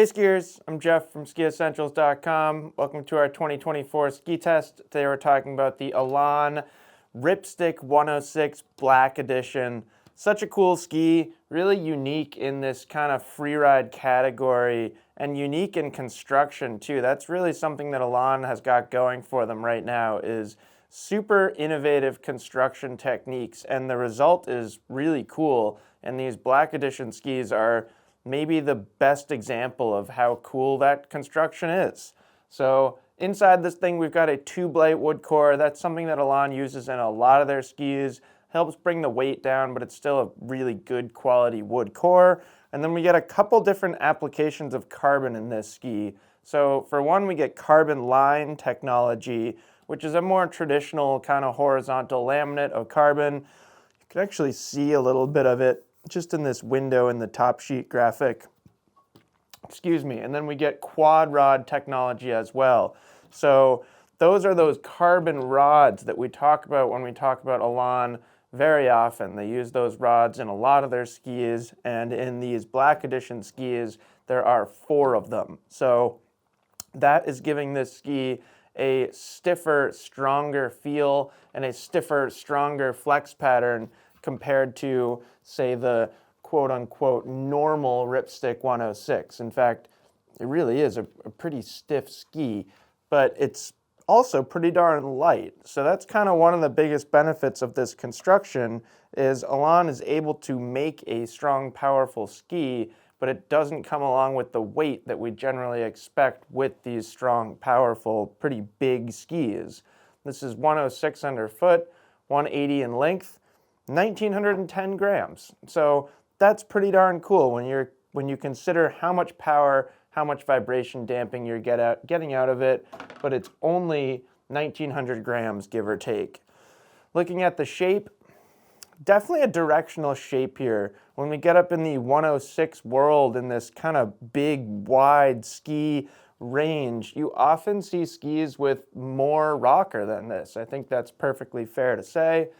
Hey skiers, I'm Jeff from skiessentials.com. Welcome to our 2024 ski test. Today we're talking about the Elan Ripstick 106 Black Edition. Such a cool ski, really unique in this kind of freeride category and unique in construction too. That's really something that Elan has got going for them right now, is super innovative construction techniques, and the result is really cool. And these Black Edition skis are maybe the best example of how cool that construction is. So inside this thing, we've got a tube light wood core. That's something that Elan uses in a lot of their skis. Helps bring the weight down, but it's still a really good quality wood core. And then we get a couple different applications of carbon in this ski. So for one, we get carbon line technology, which is a more traditional kind of horizontal laminate of carbon. You can actually see a little bit of it just in this window in the top sheet graphic. Excuse me. And then we get quad rod technology as well. So those are those carbon rods that we talk about when we talk about Elan very often. They use those rods in a lot of their skis, and in these Black Edition skis, there are 4 of them. So that is giving this ski a stiffer, stronger feel and a stiffer, stronger flex pattern compared to, say, the quote-unquote normal Ripstick 106. In fact, it really is a pretty stiff ski, but it's also pretty darn light. So that's kind of one of the biggest benefits of this construction, is Elan is able to make a strong, powerful ski, but it doesn't come along with the weight that we generally expect with these strong, powerful, pretty big skis. This is 106 underfoot, 180 in length, 1,910 grams. So that's pretty darn cool when you consider how much power, how much vibration damping you're getting out of it, but it's only 1,900 grams, give or take. Looking at the shape, definitely a directional shape here. When we get up in the 106 world, in this kind of big, wide ski range, you often see skis with more rocker than this. I think that's perfectly fair to say.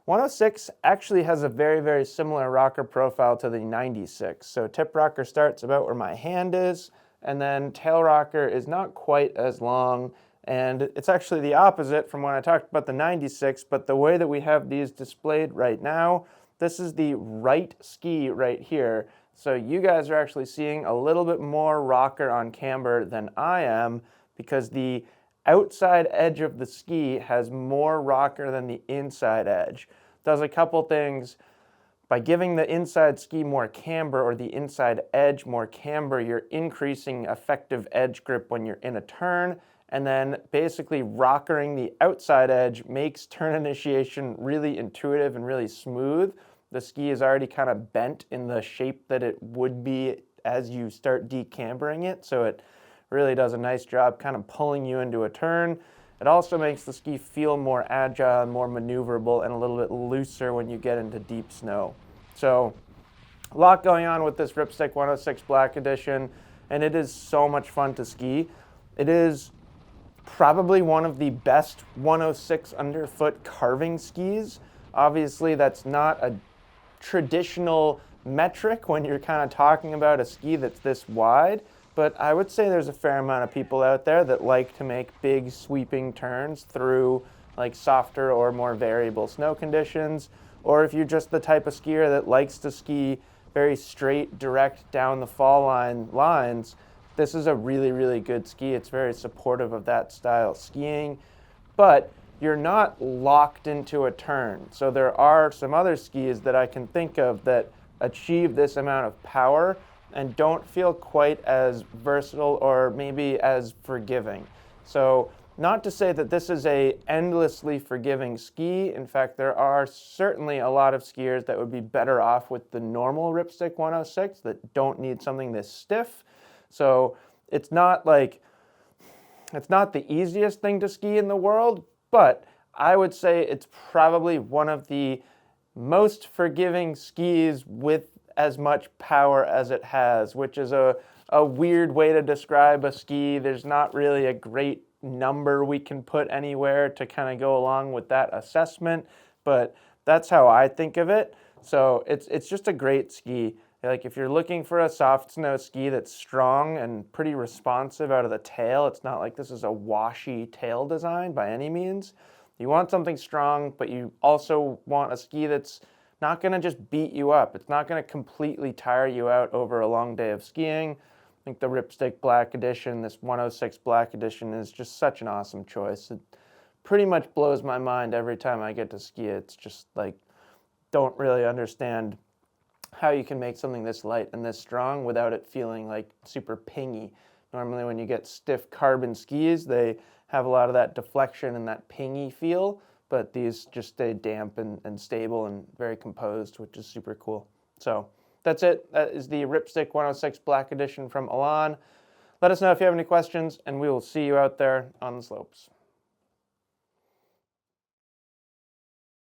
106 actually has a very, very similar rocker profile to the 96. So tip rocker starts about where my hand is, and then tail rocker is not quite as long, and it's actually the opposite from when I talked about the 96, but the way that we have these displayed right now, this is the right ski right here. So you guys are actually seeing a little bit more rocker on camber than I am, because the outside edge of the ski has more rocker than the inside edge. Does a couple things. By giving the inside ski more camber, or the inside edge more camber, you're increasing effective edge grip when you're in a turn, and then basically rockering the outside edge makes turn initiation really intuitive and really smooth. The ski is already kind of bent in the shape that it would be as you start decambering it, so it really does a nice job kind of pulling you into a turn. It also makes the ski feel more agile and more maneuverable and a little bit looser when you get into deep snow. So a lot going on with this Ripstick 106 Black Edition, and it is so much fun to ski. It is probably one of the best 106 underfoot carving skis. Obviously, that's not a traditional metric when you're kind of talking about a ski that's this wide, but I would say there's a fair amount of people out there that like to make big sweeping turns through like softer or more variable snow conditions, or if you're just the type of skier that likes to ski very straight, direct down the fall lines, this is a really, really good ski. It's very supportive of that style of skiing, but you're not locked into a turn. So there are some other skis that I can think of that achieve this amount of power and don't feel quite as versatile or maybe as forgiving. So not to say that this is a endlessly forgiving ski. In fact, there are certainly a lot of skiers that would be better off with the normal Ripstick 106 that don't need something this stiff. So it's not the easiest thing to ski in the world, but I would say it's probably one of the most forgiving skis with as much power as it has, which is a weird way to describe a ski. There's not really a great number we can put anywhere to kind of go along with that assessment, but that's how I think of it. So it's just a great ski. Like if you're looking for a soft snow ski that's strong and pretty responsive out of the tail, it's not like this is a washy tail design by any means. You want something strong, but you also want a ski that's not going to just beat you up. It's not going to completely tire you out over a long day of skiing. I think the Ripstick Black Edition, this 106 Black Edition, is just such an awesome choice. It pretty much blows my mind every time I get to ski it. It's just like, don't really understand how you can make something this light and this strong without it feeling like super pingy. Normally when you get stiff carbon skis, they have a lot of that deflection and that pingy feel, but these just stay damp and stable and very composed, which is super cool. So that's it. That is the Ripstick 106 Black Edition from Elan. Let us know if you have any questions, and we will see you out there on the slopes.